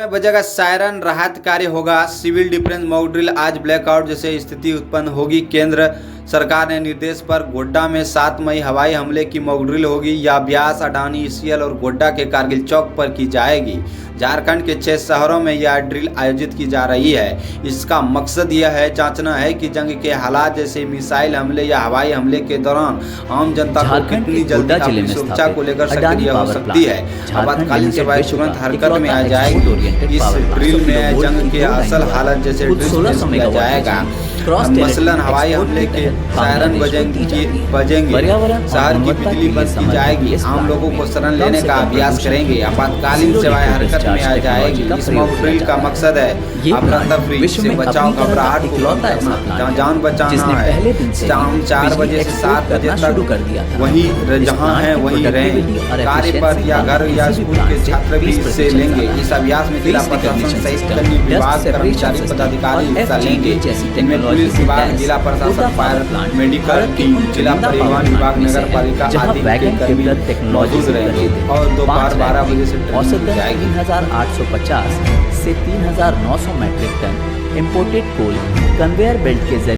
बजेगा सायरन, राहत कार्य होगा। सिविल डिफेंस मॉक ड्रिल, आज ब्लैकआउट जैसे स्थिति उत्पन्न होगी। केंद्र सरकार ने निर्देश पर गोड्डा में 7 मई हवाई हमले की मॉक ड्रिल होगी। यह ब्यास, अडानी, ईसीएल और गोड्डा के कारगिल चौक पर की जाएगी। झारखंड के 6 शहरों में यह ड्रिल आयोजित की जा रही है। इसका मकसद यह है जांचना है कि जंग के हालात जैसे मिसाइल हमले या हवाई हमले के दौरान आम जनता को कितनी जल्दी अपनी सुरक्षा को लेकर सक्रिय हो सकती है। आपातकालीन सेवाएं तुरंत हरकत में आ जाएगी। इस ड्रिल में जंग के असल हालत जैसे ड्रिल पेश किया जाएगा। मसलन हवाई हमले के सायरन बजेंगे, शहर की बिजली बंद की जाएगी, आम लोगों को शरण लेने का अभ्यास करेंगे, आपातकालीन सेवाएं हरकत में आ जाएगी। इस मॉक ड्रिल का मकसद है अपना तफरीक से बचाव, घबराहट को कम करना, जान बचाना है। शाम 4 बजे से 7 बजे तक वहीं जहां हैं वहीं रहें। कार्य पर या घर या स्कूल के छात्र भी हिस्से लेंगे। इस अभ्यास में जिला प्रशासन सहित कई विभाग, कर्मचारी, पदाधिकारी हिस्सा लेंगे। इनमें पुलिस विभाग, जिला प्रशासन, फायर, मेडिकल टीम, जिला परिवहन विभाग, नगर पालिका आदि के कर्मी मौजूद रहेंगे और दोपहर 12 बजे से ट्रेनिंग जाएगी। 3850 से 3900 मेट्रिक टन इम्पोर्टेड कोल कन्वेयर बेल्ट के जरिए